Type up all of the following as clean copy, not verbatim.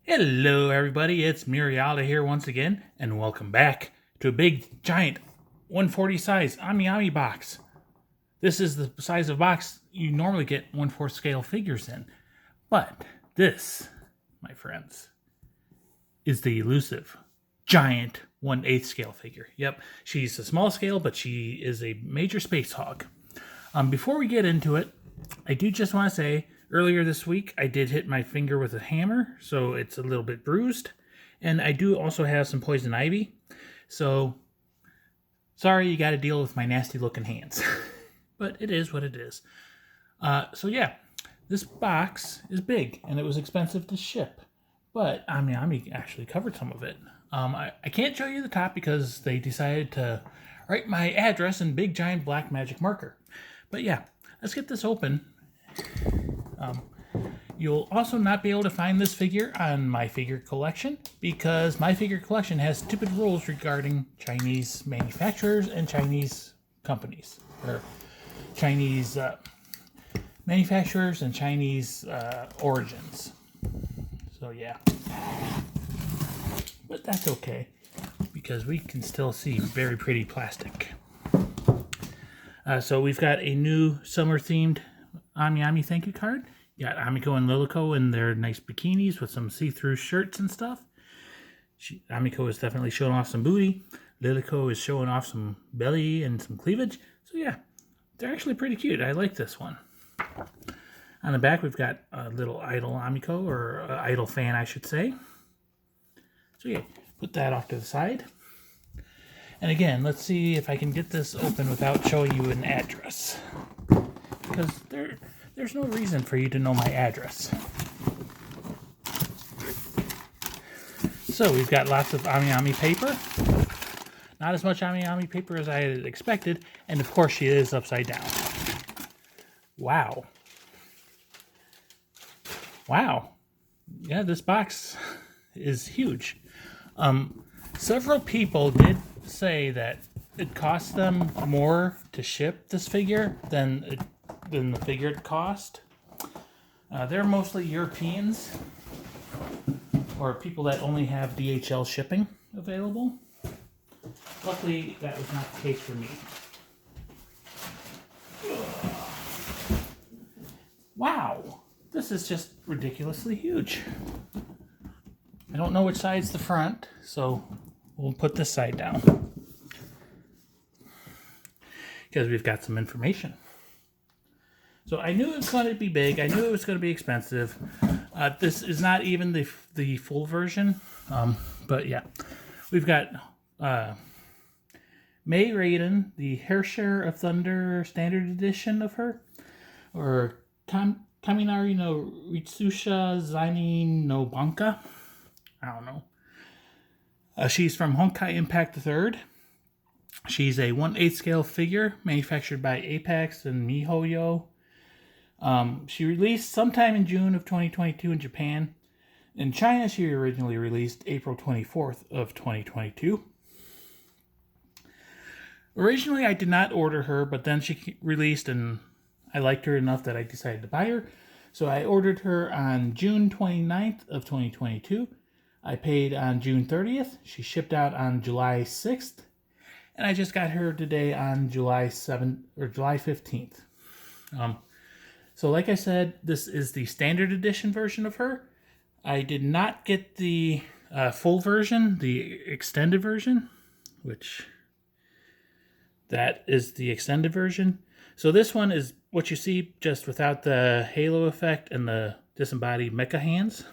Hello, everybody. It's Mihoyo here once again, and welcome back to a big, giant 140 size Ami box. This is the size of box you normally get 1/4 scale figures in. But this, my friends, is the elusive, giant 1/8 scale figure. Yep, she's a small scale, but she is a major space hog. Before we get into it, I do just want to say, earlier this week, I did hit my finger with a hammer, so it's a little bit bruised. And I do also have some poison ivy. So, sorry you got to deal with my nasty looking hands. But it is what it is. So yeah, this box is big, and it was expensive to ship. But Ami actually covered some of it. I can't show you the top because they decided to write my address in big, giant black magic marker. But yeah, let's get this open. You'll also not be able to find this figure on my figure collection because my figure collection has stupid rules regarding Chinese manufacturers and Chinese companies, or Chinese manufacturers and Chinese origins. So yeah, but that's okay because we can still see very pretty plastic. So we've got a new summer-themed Ami thank you card. You got Amiko and Liliko in their nice bikinis with some see-through shirts and stuff. Amiko is definitely showing off some booty. Liliko is showing off some belly and some cleavage. So yeah, they're actually pretty cute. I like this one. On the back, we've got a little idol Amiko, or idol fan, I should say. So yeah, put that off to the side. And again, let's see if I can get this open without showing you an address. Because there's no reason for you to know my address. So we've got lots of Ami paper. Not as much Ami paper as I had expected. And of course she is upside down. Wow. Wow. Yeah, this box is huge. Several people did say that it cost them more to ship this figure than the figure cost. They're mostly Europeans or people that only have DHL shipping available. Luckily, that was not the case for me. Wow, this is just ridiculously huge. I don't know which side's the front, so we'll put this side down because we've got some information. So I knew it was going to be big. I knew it was going to be expensive. This is not even the full version. But yeah, we've got Mei Raiden, the Hairshare of Thunder standard edition of her, or Kaminari no Ritsusha Zaini no Banka. I don't know. She's from Honkai Impact 3rd. She's a 1/8 scale figure manufactured by Apex and Mihoyo. She released sometime in June of 2022 in Japan. In China, she originally released April 24th of 2022. Originally, I did not order her, but then she released and I liked her enough that I decided to buy her. So I ordered her on June 29th of 2022. I paid on June 30th. She shipped out on July 6th. And I just got her today on July 7th or July 15th. So like I said, this is the standard edition version of her. I did not get the full version, the extended version, which that is the extended version. So this one is what you see just without the halo effect and the disembodied mecha hands.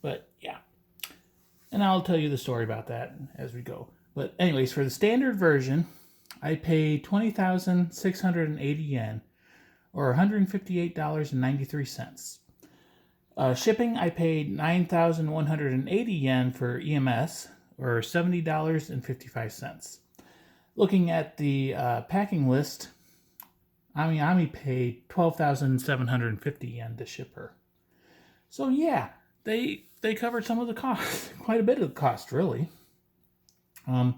But yeah, and I'll tell you the story about that as we go. But anyways, for the standard version, I paid 20,680 yen, or $158.93. Shipping, I paid 9,180 yen for EMS, or $70.55. Looking at the packing list, Ami paid 12,750 yen to ship her. So yeah, they covered some of the cost, quite a bit of the cost, really. Now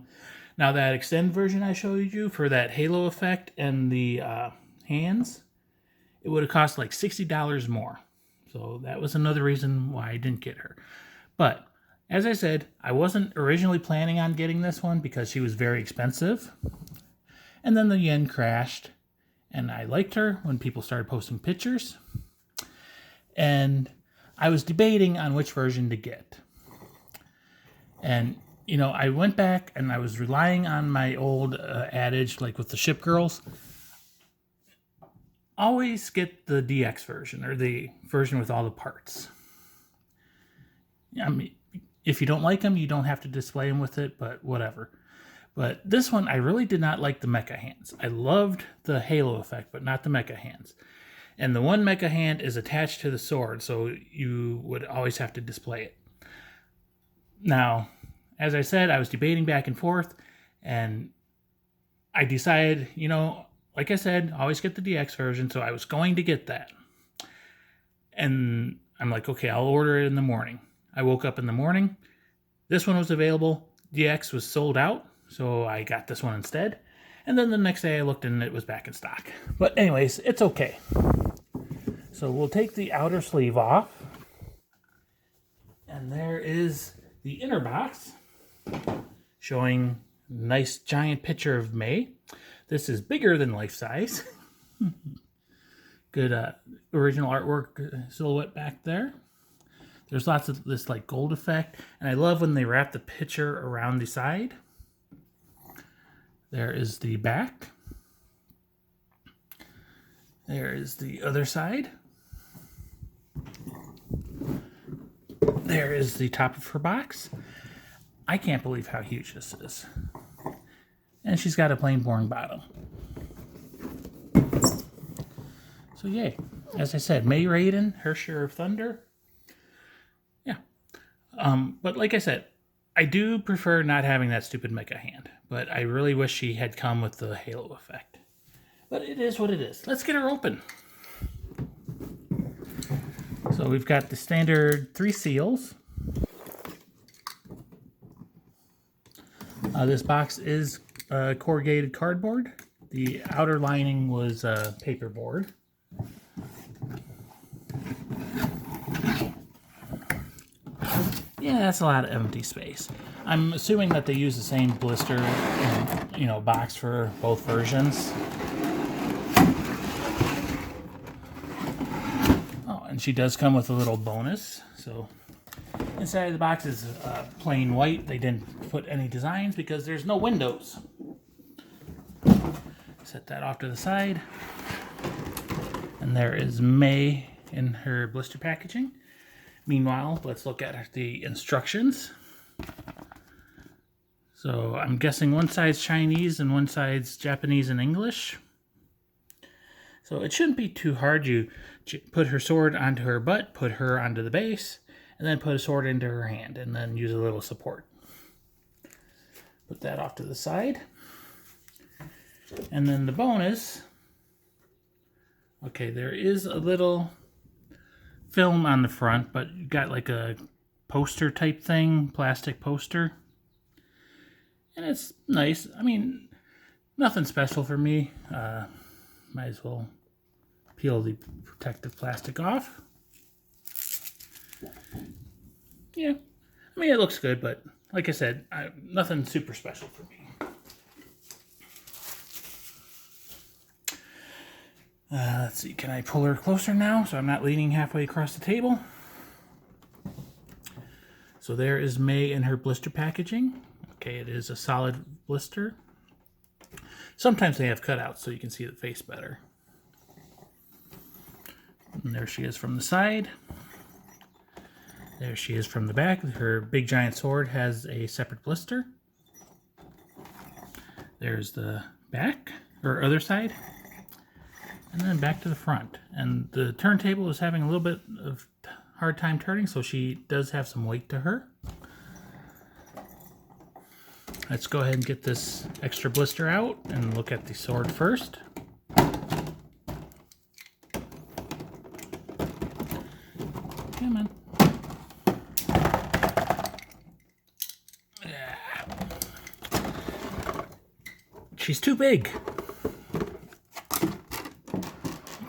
that extended version I showed you for that halo effect and the hands, it would have cost like $60 more. So that was another reason why I didn't get her. But as I said, I wasn't originally planning on getting this one because she was very expensive. And then the yen crashed. And I liked her when people started posting pictures. And I was debating on which version to get. And, you know, I went back and I was relying on my old adage, like with the ship girls. Always get the DX version, or the version with all the parts. I mean, if you don't like them, you don't have to display them with it, but whatever. But this one, I really did not like the mecha hands. I loved the halo effect, but not the mecha hands. And the one mecha hand is attached to the sword, so you would always have to display it. Now, as I said, I was debating back and forth, and I decided, you know, like I said, always get the DX version, so I was going to get that. And I'm like, okay, I'll order it in the morning. I woke up in the morning. This one was available. DX was sold out. So I got this one instead. And then the next day I looked and it was back in stock. But anyways, it's okay. So we'll take the outer sleeve off. And there is the inner box showing a nice giant picture of Mei. This is bigger than life size. Good original artwork silhouette back there. There's lots of this like gold effect. And I love when they wrap the picture around the side. There is the back. There is the other side. There is the top of her box. I can't believe how huge this is. And she's got a plain boring bottom. So yay. As I said, Mei Raiden, her share of thunder. Yeah. But like I said, I do prefer not having that stupid mecha hand, but I really wish she had come with the halo effect. But it is what it is. Let's get her open. So we've got the standard 3 seals. This box is corrugated cardboard. The outer lining was paperboard. Yeah, that's a lot of empty space. I'm assuming that they use the same blister and, you know, box for both versions. Oh, and she does come with a little bonus. So inside of the box is plain white. They didn't put any designs because there's no windows. Set that off to the side. And there is Mei in her blister packaging. Meanwhile, let's look at the instructions. So I'm guessing one side's Chinese and one side's Japanese and English. So it shouldn't be too hard. You put her sword onto her butt, put her onto the base, and then put a sword into her hand, and then use a little support. Put that off to the side. And then the bonus. Okay, there is a little film on the front, but you got like a poster type thing, plastic poster. And it's nice. I mean, nothing special for me. Might as well peel the protective plastic off. Yeah, I mean, it looks good, but like I said, nothing super special for me. Let's see, can I pull her closer now so I'm not leaning halfway across the table? So there is Mei in her blister packaging. Okay, it is a solid blister. Sometimes they have cutouts so you can see the face better. And there she is from the side. There she is from the back. Her big giant sword has a separate blister. There's the back, or other side. And then back to the front. And the turntable is having a little bit of hard time turning, so she does have some weight to her. Let's go ahead and get this extra blister out and look at the sword first. Come on. Yeah. She's too big.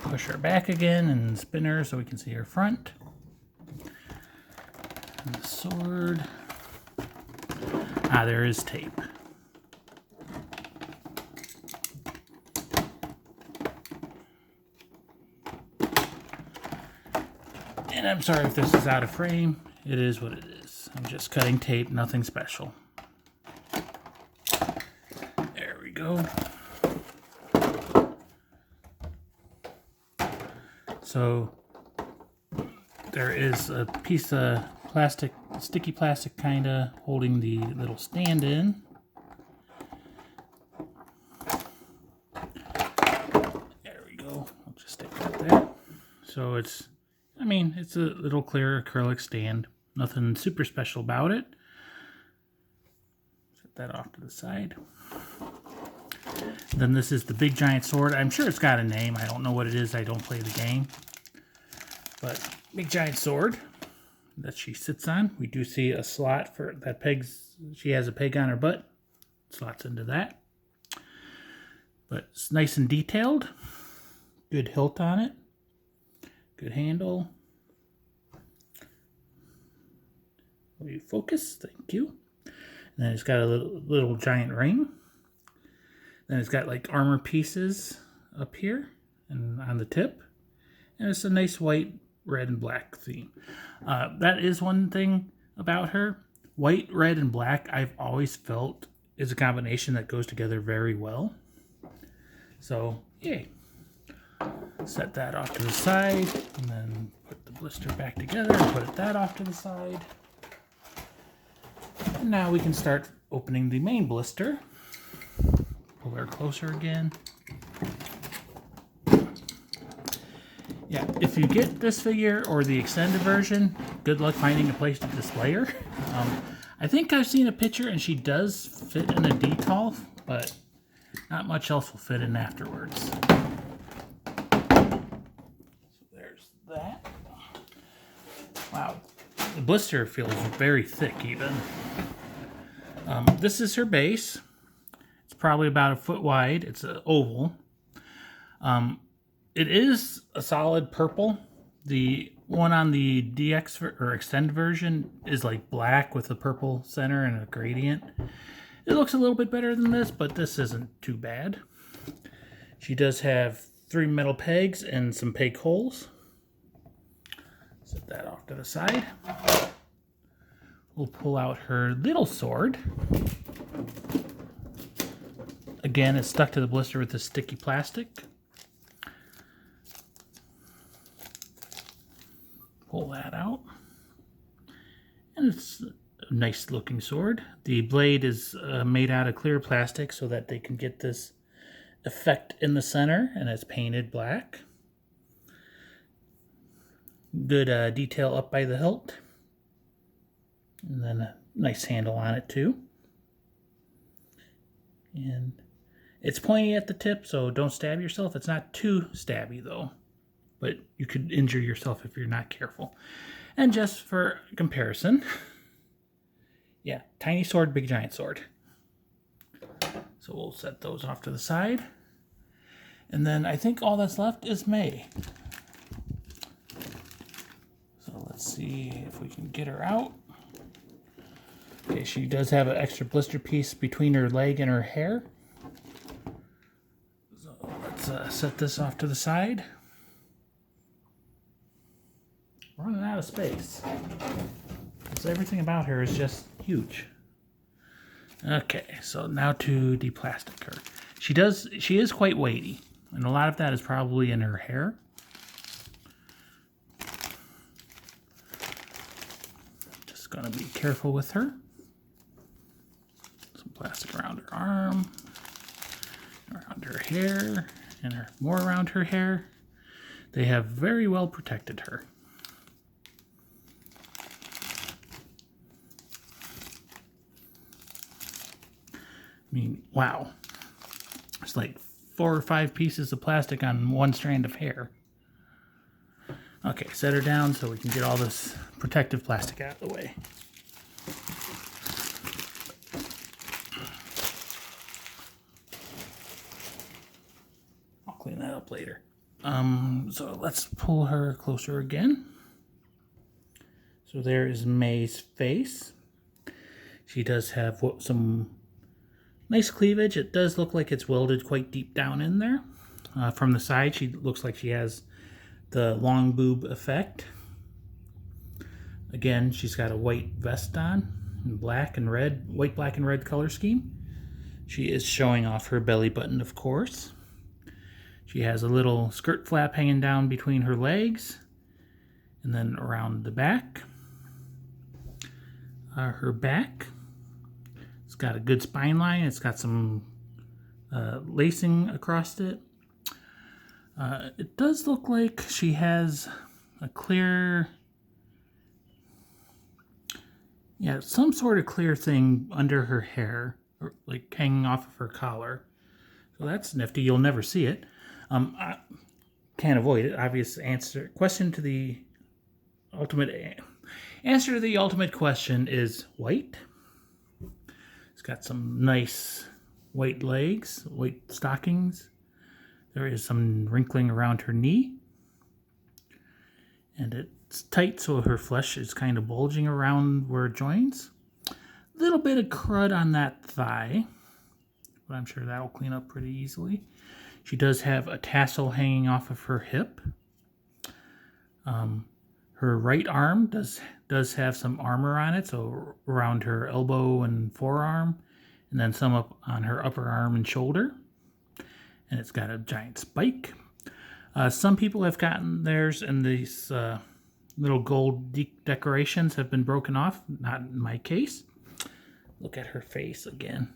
Push her back again and spin her so we can see her front. And the sword. Ah, there is tape. And I'm sorry if this is out of frame. It is what it is. I'm just cutting tape, nothing special. There we go. So there is a piece of plastic, sticky plastic kinda, holding the little stand in. There we go. I'll just stick that there. So it's, I mean, it's a little clear acrylic stand. Nothing super special about it. Set that off to the side. Then this is the big giant sword. I'm sure it's got a name. I don't know what it is. I don't play the game. But big giant sword that she sits on. We do see a slot for that pegs. She has a peg on her butt. Slots into that. But it's nice and detailed. Good hilt on it. Good handle. Will you focus? Thank you. And then it's got a little giant ring. Then it's got like armor pieces up here and on the tip. And it's a nice white, red, and black theme. That is one thing about her. White, red, and black, I've always felt is a combination that goes together very well. So, yay. Set that off to the side, and then put the blister back together and put that off to the side. And now we can start opening the main blister. Pull her closer again. Yeah, if you get this figure or the extended version, good luck finding a place to display her. I think I've seen a picture and she does fit in a decal, but not much else will fit in afterwards. So there's that. Wow, the blister feels very thick even. This is her base. It's probably about a foot wide. It's an oval. It is a solid purple. The one on the DX or extended version is like black with a purple center and a gradient. It looks a little bit better than this, but this isn't too bad. She does have 3 metal pegs and some peg holes. Set that off to the side. We'll pull out her little sword. Again, it's stuck to the blister with the sticky plastic. Pull that out. And it's a nice looking sword. The blade is made out of clear plastic so that they can get this effect in the center, and it's painted black. Good detail up by the hilt. And then a nice handle on it too. And it's pointy at the tip, so don't stab yourself. It's not too stabby though, but you could injure yourself if you're not careful. And just for comparison, yeah, tiny sword, big giant sword. So we'll set those off to the side. And then I think all that's left is Mei. So let's see if we can get her out. Okay, she does have an extra blister piece between her leg and her hair. So let's set this off to the side. Running out of space. So everything about her is just huge. Okay, so now to deplastic her. She is quite weighty, and a lot of that is probably in her hair. Just gonna be careful with her. Some plastic around her arm, around her hair, and more around her hair. They have very well protected her. I mean, wow. It's like 4 or 5 pieces of plastic on one strand of hair. Okay, set her down so we can get all this protective plastic out of the way. I'll clean that up later. So let's pull her closer again. So So there is Mei's face. She does have some nice cleavage. It does look like it's welded quite deep down in there. From the side, she looks like she has the long boob effect. Again, she's got a white vest on, in black and red, white, black, and red color scheme. She is showing off her belly button, of course. She has a little skirt flap hanging down between her legs, and then around the back. Her back, it's got a good spine line. It's got some lacing across it. It does look like she has a clear, some sort of clear thing under her hair, or like hanging off of her collar. So that's nifty. You'll never see it. I can't avoid it. Obvious answer. Answer to the ultimate question is white. It's got some nice white legs, white stockings. There is some wrinkling around her knee. And it's tight, so her flesh is kind of bulging around where it joins. A little bit of crud on that thigh, but I'm sure that'll clean up pretty easily. She does have a tassel hanging off of her hip. Her right arm does have some armor on it, so around her elbow and forearm, and then some up on her upper arm and shoulder. And it's got a giant spike. Some people have gotten theirs, and these little gold decorations have been broken off. Not in my case. Look at her face again.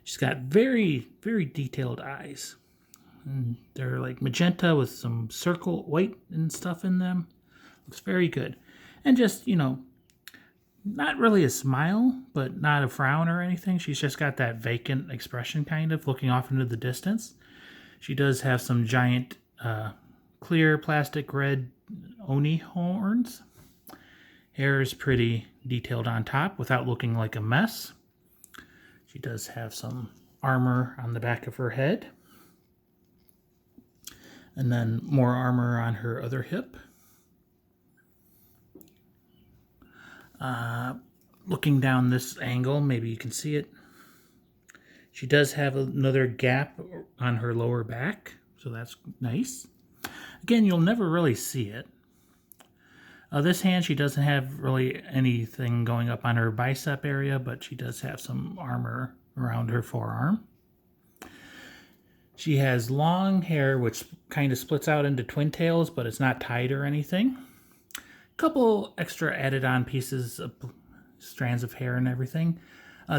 She's got very, very detailed eyes. And they're like magenta with some circle white and stuff in them. Looks very good. And just, not really a smile, but not a frown or anything. She's just got that vacant expression kind of looking off into the distance. She does have some giant clear plastic red oni horns. Hair is pretty detailed on top without looking like a mess. She does have some armor on the back of her head. And then more armor on her other hip. Looking down this angle, maybe you can see it. She does have another gap on her lower back, so that's nice. Again, you'll never really see it. This hand, she doesn't have really anything going up on her bicep area, but she does have some armor around her forearm. She has long hair, which kind of splits out into twin tails, but it's not tied or anything. A couple extra added on pieces of strands of hair and everything.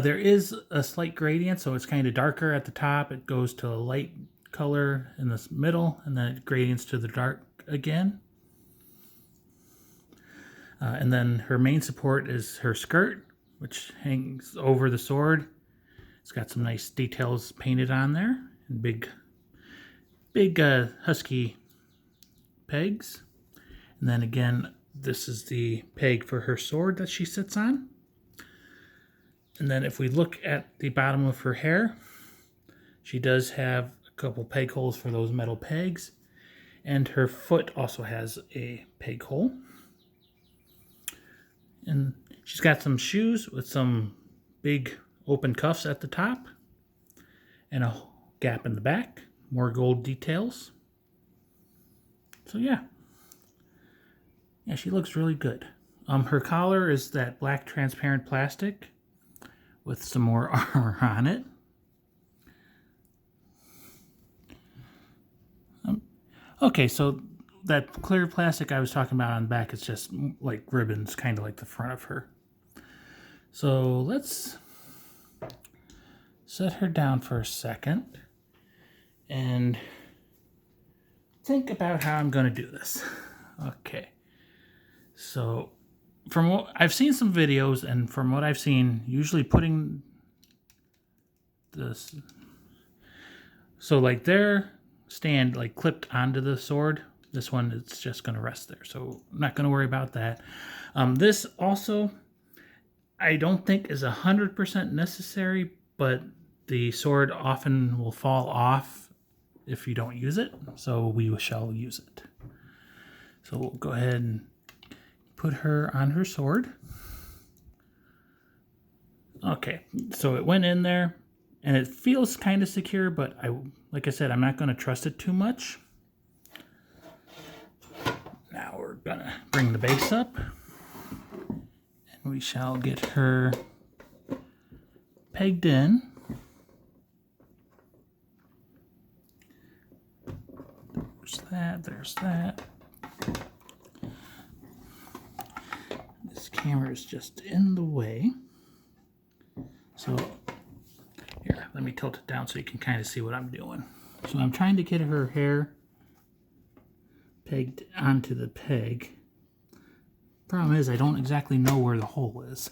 There is a slight gradient, so it's kind of darker at the top. It goes to a light color in the middle, and then it gradients to the dark again. And then her main support is her skirt, which hangs over the sword. It's got some nice details painted on there, and big husky pegs. And then again, this is the peg for her sword that she sits on. And then if we look at the bottom of her hair, she does have a couple peg holes for those metal pegs. And her foot also has a peg hole. And she's got some shoes with some big open cuffs at the top. And a gap in the back. More gold details. So yeah. Yeah, she looks really good. Her collar is that black transparent plastic with some more armor on it. Okay, so that clear plastic I was talking about on the back is just like ribbons, kind of like the front of her. So let's set her down for a second and think about how I'm going to do this. Okay. So, from what I've seen some videos, and from what I've seen, usually putting this, so like their stand like clipped onto the sword. This one is just going to rest there, so I'm not going to worry about that. This also, I don't think is 100% necessary, but the sword often will fall off if you don't use it, so we shall use it. So we'll go ahead and put her on her sword. Okay, so it went in there, and it feels kind of secure, but like I said, I'm not going to trust it too much. Now we're going to bring the base up, and we shall get her pegged in. There's that. This camera is just in the way. So, here, let me tilt it down so you can kind of see what I'm doing. So I'm trying to get her hair pegged onto the peg. Problem is, I don't exactly know where the hole is.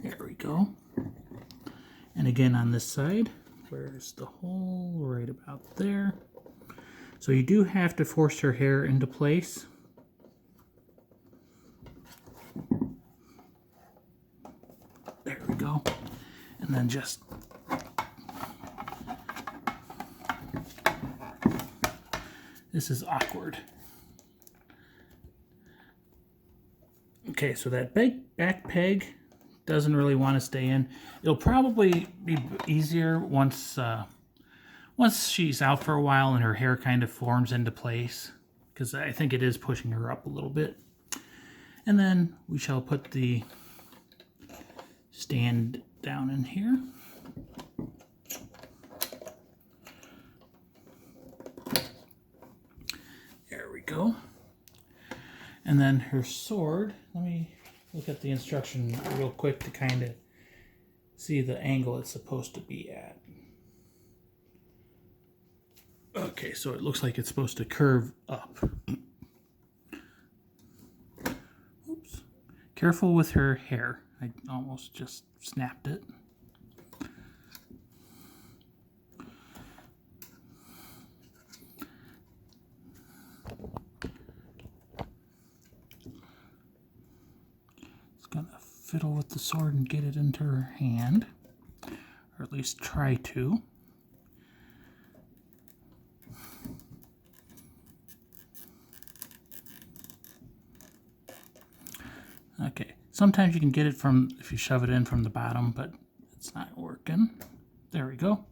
There we go. And again on this side, where's the hole? Right about there. So you do have to force her hair into place. There we go. And then just this is awkward. Okay, so that back peg doesn't really want to stay in. It'll probably be easier once she's out for a while and her hair kind of forms into place, because I think it is pushing her up a little bit. And then we shall put the stand down in here. There we go. And then her sword, let me look at the instruction real quick to kind of see the angle it's supposed to be at. Okay, so it looks like it's supposed to curve up. Oops. Careful with her hair. I almost just snapped it. It's gonna fiddle with the sword and get it into her hand, or at least try to. Okay, sometimes you can get it from, if you shove it in from the bottom, but it's not working. There we go.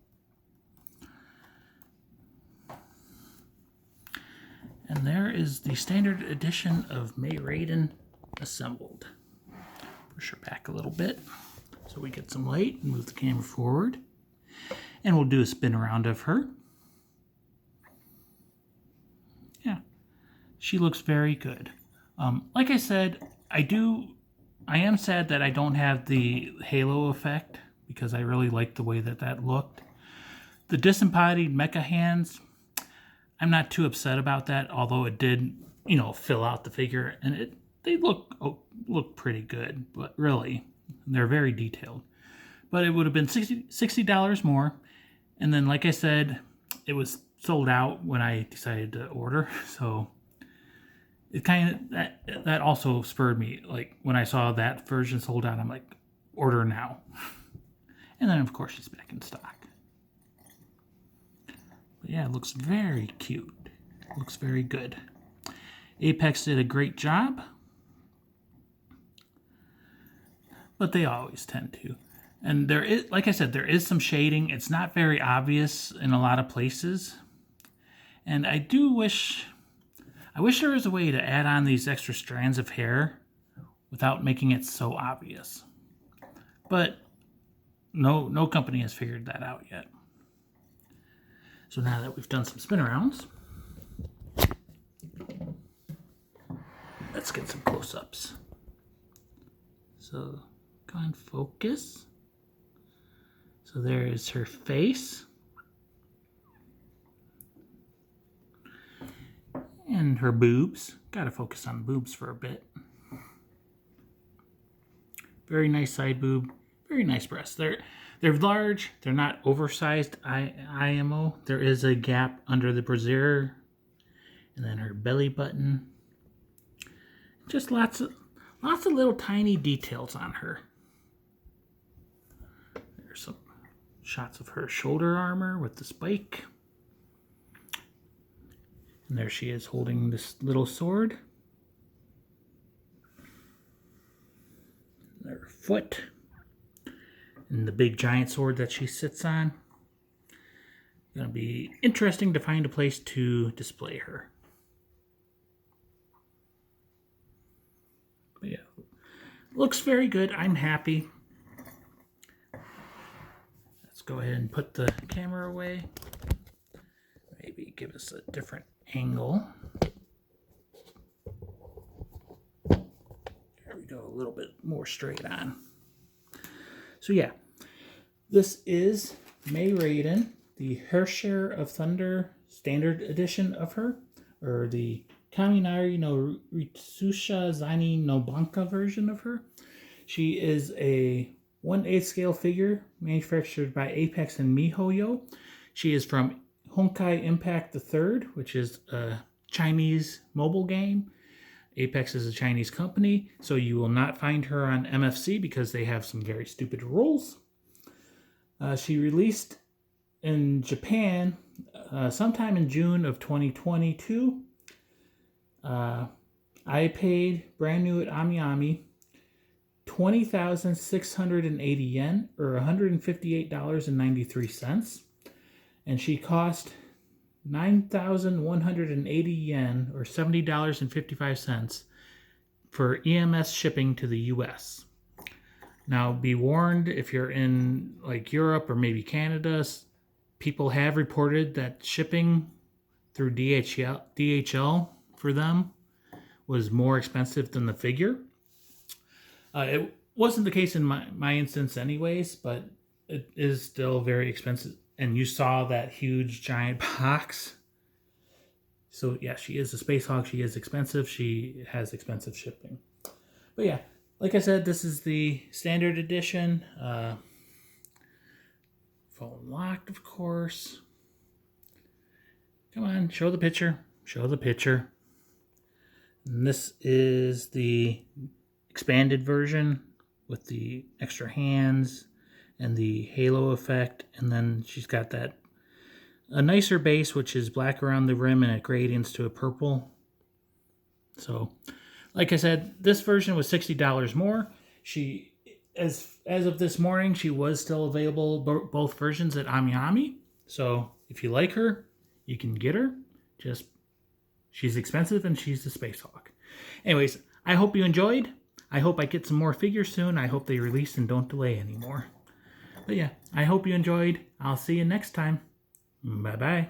And there is the standard edition of Mei Raiden assembled. Push her back a little bit so we get some light and move the camera forward. And we'll do a spin around of her. Yeah, she looks very good. Like I said, I am sad that I don't have the halo effect, because I really liked the way that looked. The disembodied mecha hands, I'm not too upset about that, although it did, fill out the figure, and they look pretty good, but really, they're very detailed. But it would have been $60 more, and then, like I said, it was sold out when I decided to order, so it kind of, that also spurred me. Like, when I saw that version sold out, I'm like, order now. And then, of course, she's back in stock. But yeah, it looks very cute. It looks very good. Apex did a great job. But they always tend to. And there is, like I said, there is some shading. It's not very obvious in a lot of places. And I wish there was a way to add on these extra strands of hair without making it so obvious. But no company has figured that out yet. So now that we've done some spin arounds, let's get some close-ups. So go and focus. So there is her face. And her boobs. Gotta focus on the boobs for a bit. Very nice side boob. Very nice breasts. They're large. They're not oversized IMO. There is a gap under the brassiere. And then her belly button. Just lots of little tiny details on her. There's some shots of her shoulder armor with the spike. And there she is holding this little sword. Her foot. And the big giant sword that she sits on. Gonna be interesting to find a place to display her. But yeah, looks very good. I'm happy. Let's go ahead and put the camera away. Maybe give us a different angle. There we go, a little bit more straight on. So yeah, this is Mei Raiden, the Her Share of Thunder Standard Edition of her, or the Kaminari no Ritsusha Zani no Banka version of her. She is a 1/8 scale figure manufactured by Apex and Mihoyo. She is from Honkai Impact III, which is a Chinese mobile game. Apex is a Chinese company, so you will not find her on MFC because they have some very stupid rules. She released in Japan sometime in June of 2022. I paid brand new at AmiAmi 20,680 yen, or $158.93. And she cost 9,180 yen, or $70.55 for EMS shipping to the US. Now, be warned, if you're in like Europe or maybe Canada, people have reported that shipping through DHL for them was more expensive than the figure. It wasn't the case in my instance anyways, but it is still very expensive. And you saw that huge giant box. So yeah, she is a Space Hog. She is expensive. She has expensive shipping. But yeah, like I said, this is the standard edition. Phone locked, of course. Come on, show the picture. Show the picture. And this is the expanded version with the extra hands and the halo effect, and then she's got a nicer base, which is black around the rim, and it gradients to a purple. So, like I said, this version was $60 more. She, as of this morning, she was still available both versions at AmiAmi. So, if you like her, you can get her. Just, she's expensive and she's a Space Hawk. Anyways, I hope you enjoyed. I hope I get some more figures soon. I hope they release and don't delay anymore. But yeah, I hope you enjoyed. I'll see you next time. Bye-bye.